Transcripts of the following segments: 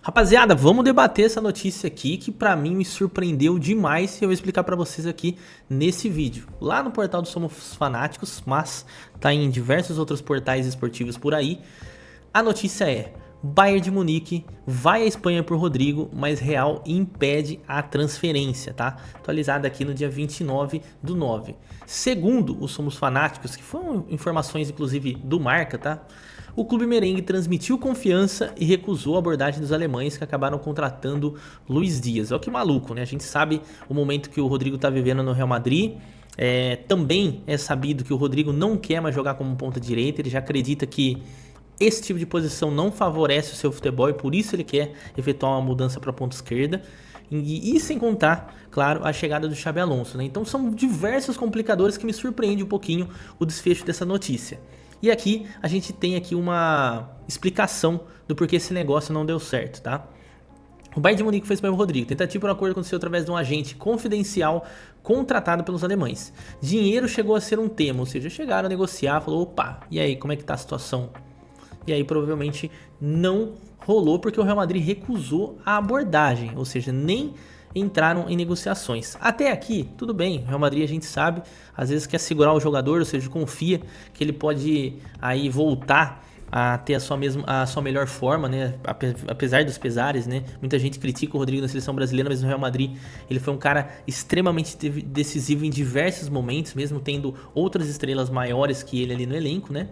Rapaziada, vamos debater essa notícia aqui que pra mim me surpreendeu demais e eu vou explicar pra vocês aqui nesse vídeo. Lá no portal do Somos Fanáticos, mas tá em diversos outros portais esportivos por aí. A notícia é: Bayern de Munique vai à Espanha por Rodrigo, mas Real impede a transferência, tá? Atualizada aqui no dia 29/9. Segundo o Somos Fanáticos, que foram informações inclusive do Marca, tá? O clube merengue transmitiu confiança e recusou a abordagem dos alemães que acabaram contratando Luis Dias. Olha que maluco, né? A gente sabe o momento que o Rodrigo tá vivendo no Real Madrid. Também é sabido que o Rodrigo não quer mais jogar como ponta direita, ele já acredita que esse tipo de posição não favorece o seu futebol e por isso ele quer efetuar uma mudança para a ponta esquerda. E sem contar, claro, a chegada do Xabi Alonso, né? Então são diversos complicadores que me surpreende um pouquinho o desfecho dessa notícia. E aqui a gente tem aqui uma explicação do porquê esse negócio não deu certo, tá? O Bayern de Munique fez para o Rodrigo. Tentativa por acordo aconteceu através de um agente confidencial contratado pelos alemães. Dinheiro chegou a ser um tema, ou seja, chegaram a negociar, falou, opa, e aí, como é que tá a situação? E aí provavelmente não rolou porque o Real Madrid recusou a abordagem, ou seja, nem entraram em negociações. Até aqui, tudo bem, o Real Madrid a gente sabe, às vezes quer segurar o jogador, ou seja, confia que ele pode aí voltar a ter a sua melhor forma, né? Apesar dos pesares, né? Muita gente critica o Rodrigo na seleção brasileira, mas no Real Madrid ele foi um cara extremamente decisivo em diversos momentos, mesmo tendo outras estrelas maiores que ele ali no elenco, né?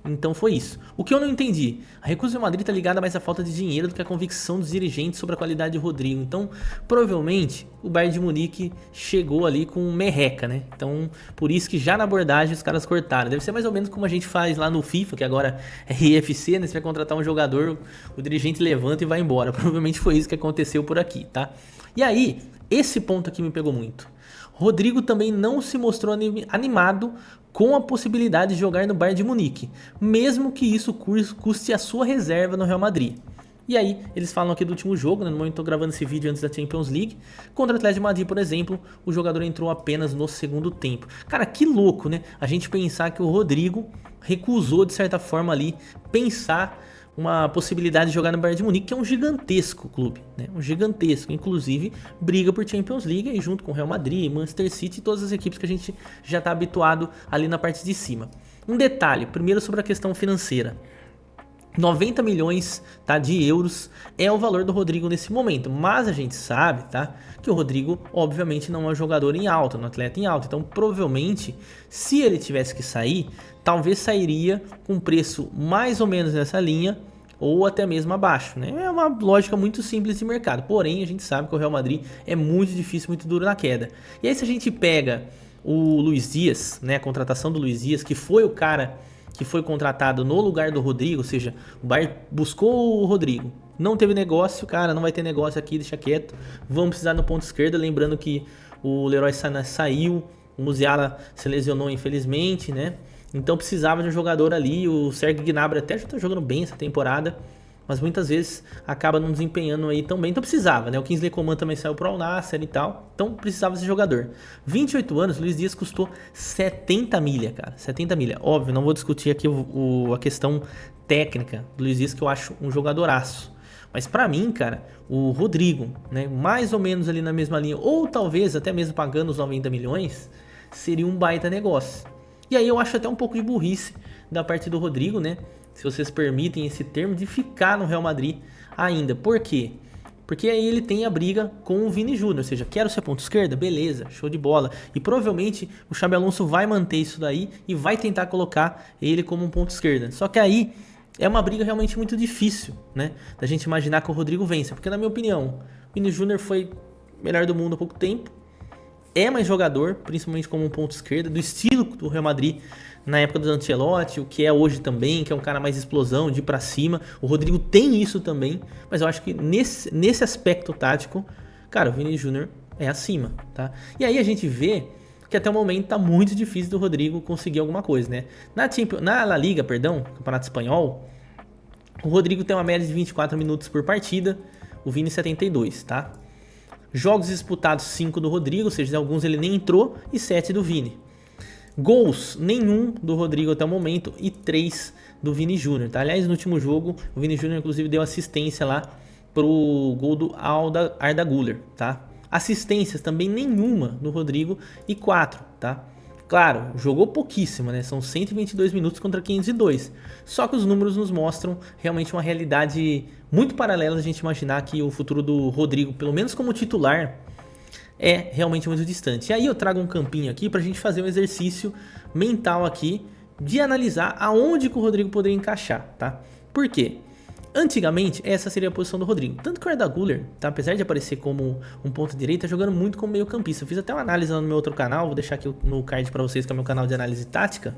Então foi isso. O que eu não entendi, a recusa do Madrid está ligada mais à falta de dinheiro do que à convicção dos dirigentes sobre a qualidade de Rodrigo. Então, provavelmente, o Bayern de Munique chegou ali com merreca, né? Então, por isso que já na abordagem os caras cortaram. Deve ser mais ou menos como a gente faz lá no FIFA, que agora é IFC, né? Você vai contratar um jogador, o dirigente levanta e vai embora. Provavelmente foi isso que aconteceu por aqui, tá? E aí, esse ponto aqui me pegou muito. Rodrigo também não se mostrou animado com a possibilidade de jogar no Bayern de Munique, mesmo que isso custe a sua reserva no Real Madrid. E aí, eles falam aqui do último jogo, né? No momento que eu tô gravando esse vídeo antes da Champions League, contra o Atlético de Madrid, por exemplo, o jogador entrou apenas no segundo tempo. Cara, que louco, né? A gente pensar que o Rodrigo recusou, de certa forma ali, pensar uma possibilidade de jogar no Bayern de Munique, que é um gigantesco clube, né? Um gigantesco, inclusive briga por Champions League aí junto com o Real Madrid, Manchester City e todas as equipes que a gente já está habituado ali na parte de cima. Um detalhe, primeiro sobre a questão financeira. 90 milhões, tá, de euros é o valor do Rodrigo nesse momento, mas a gente sabe, tá, que o Rodrigo obviamente não é um jogador em alta, um atleta em alta, então provavelmente se ele tivesse que sair, talvez sairia com um preço mais ou menos nessa linha ou até mesmo abaixo, né? É uma lógica muito simples de mercado, porém a gente sabe que o Real Madrid é muito difícil, muito duro na queda. E aí se a gente pega o Luis Dias, né, a contratação do Luis Dias, que foi o cara que foi contratado no lugar do Rodrigo, ou seja, o Bayern buscou o Rodrigo, não teve negócio, cara, não vai ter negócio aqui, deixa quieto, vamos precisar no ponto esquerdo, lembrando que o Leroy Sané saiu, o Musiala se lesionou infelizmente, né, então precisava de um jogador ali, o Serge Gnabry até já tá jogando bem essa temporada, mas muitas vezes acaba não desempenhando aí tão bem, então precisava, né? O Kingsley Coman também saiu pro Al Nassr e tal, então precisava desse jogador. 28 anos, Luis Dias custou 70 milha, cara, 70 milha. Óbvio, não vou discutir aqui a questão técnica do Luis Dias, que eu acho um jogadoraço. Mas pra mim, cara, o Rodrigo, né, mais ou menos ali na mesma linha, ou talvez até mesmo pagando os 90 milhões, seria um baita negócio. E aí eu acho até um pouco de burrice da parte do Rodrigo, né? Se vocês permitem esse termo, de ficar no Real Madrid ainda. Por quê? Porque aí ele tem a briga com o Vini Júnior, ou seja, quero ser ponta esquerda? Beleza, show de bola. E provavelmente o Xabi Alonso vai manter isso daí e vai tentar colocar ele como um ponta esquerda. Só que aí é uma briga realmente muito difícil, né? Da gente imaginar que o Rodrigo vença. Porque na minha opinião, o Vini Júnior foi melhor do mundo há pouco tempo. É mais jogador, principalmente como um ponto esquerda, do estilo do Real Madrid na época do Ancelotti, o que é hoje também, que é um cara mais explosão, de ir pra cima. O Rodrigo tem isso também, mas eu acho que nesse aspecto tático, cara, o Vini Júnior é acima, tá? E aí a gente vê que até o momento tá muito difícil do Rodrigo conseguir alguma coisa, né? Na La Liga, Campeonato Espanhol, o Rodrigo tem uma média de 24 minutos por partida, o Vini 72, tá? Jogos disputados 5 do Rodrigo, ou seja, alguns ele nem entrou, e 7 do Vini. Gols, nenhum do Rodrigo até o momento e 3 do Vini Júnior, tá? Aliás, no último jogo, o Vini Júnior inclusive deu assistência lá pro gol do Arda Güler, tá? Assistências também nenhuma no Rodrigo e 4, tá? Claro, jogou pouquíssimo, né? São 122 minutos contra 502. Só que os números nos mostram realmente uma realidade muito paralela a gente imaginar que o futuro do Rodrigo, pelo menos como titular, é realmente muito distante. E aí eu trago um campinho aqui pra gente fazer um exercício mental aqui de analisar aonde que o Rodrigo poderia encaixar, tá? Por quê? Antigamente, essa seria a posição do Rodrigo. Tanto que o Arda Güler, tá? Apesar de aparecer como um ponta direita, jogando muito como meio campista. Eu fiz até uma análise lá no meu outro canal, vou deixar aqui no card pra vocês, que é o meu canal de análise tática,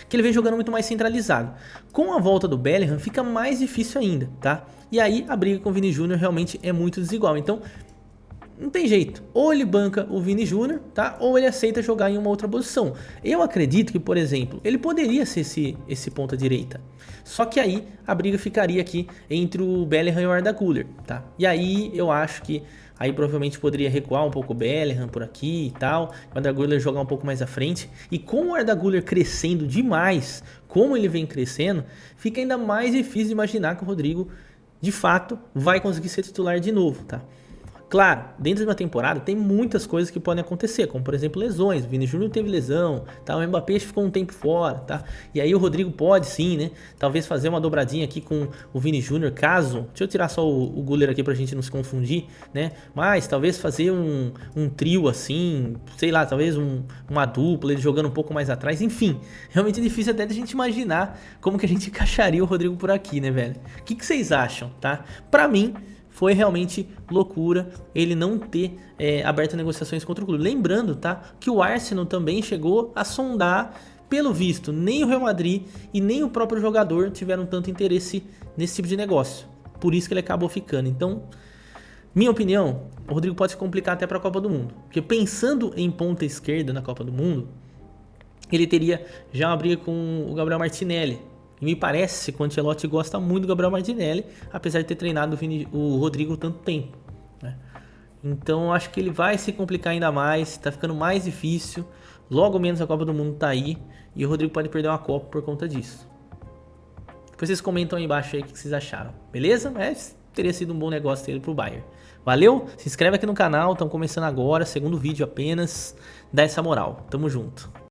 que ele vem jogando muito mais centralizado. Com a volta do Bellingham, fica mais difícil ainda, tá? E aí, a briga com o Vini Júnior realmente é muito desigual. Então, não tem jeito, ou ele banca o Vini Júnior, tá? Ou ele aceita jogar em uma outra posição. Eu acredito que, por exemplo, ele poderia ser esse ponta direita. Só que aí a briga ficaria aqui entre o Bellingham e o Arda Güler, tá? E aí eu acho que aí provavelmente poderia recuar um pouco o Bellingham por aqui e tal, o Arda Güler jogar um pouco mais à frente. E com o Arda Güler crescendo demais, como ele vem crescendo, fica ainda mais difícil de imaginar que o Rodrigo, de fato, vai conseguir ser titular de novo, tá? Claro, dentro de uma temporada tem muitas coisas que podem acontecer, como por exemplo lesões. O Vini Júnior teve lesão, tá? O Mbappé ficou um tempo fora, tá? E aí o Rodrigo pode sim, né? Talvez fazer uma dobradinha aqui com o Vini Júnior, caso... Deixa eu tirar só o goleiro aqui pra gente não se confundir, né? Mas talvez fazer um trio assim, sei lá, talvez uma dupla, ele jogando um pouco mais atrás. Enfim, realmente é difícil até de a gente imaginar como que a gente encaixaria o Rodrigo por aqui, né, velho? O que vocês acham, tá? Pra mim... foi realmente loucura ele não ter aberto negociações contra o clube. Lembrando, tá, que o Arsenal também chegou a sondar, pelo visto, nem o Real Madrid e nem o próprio jogador tiveram tanto interesse nesse tipo de negócio. Por isso que ele acabou ficando. Então, minha opinião, o Rodrigo pode se complicar até para a Copa do Mundo. Porque pensando em ponta esquerda na Copa do Mundo, ele teria já uma briga com o Gabriel Martinelli. E me parece que o Ancelotti gosta muito do Gabriel Martinelli, apesar de ter treinado o Rodrigo tanto tempo, né? Então acho que ele vai se complicar ainda mais, tá ficando mais difícil. Logo menos a Copa do Mundo tá aí e o Rodrigo pode perder uma Copa por conta disso. Depois vocês comentam aí embaixo aí o que vocês acharam, beleza? Mas teria sido um bom negócio ter ele pro Bayern. Valeu? Se inscreve aqui no canal, estamos começando agora, segundo vídeo apenas. Dá essa moral, tamo junto.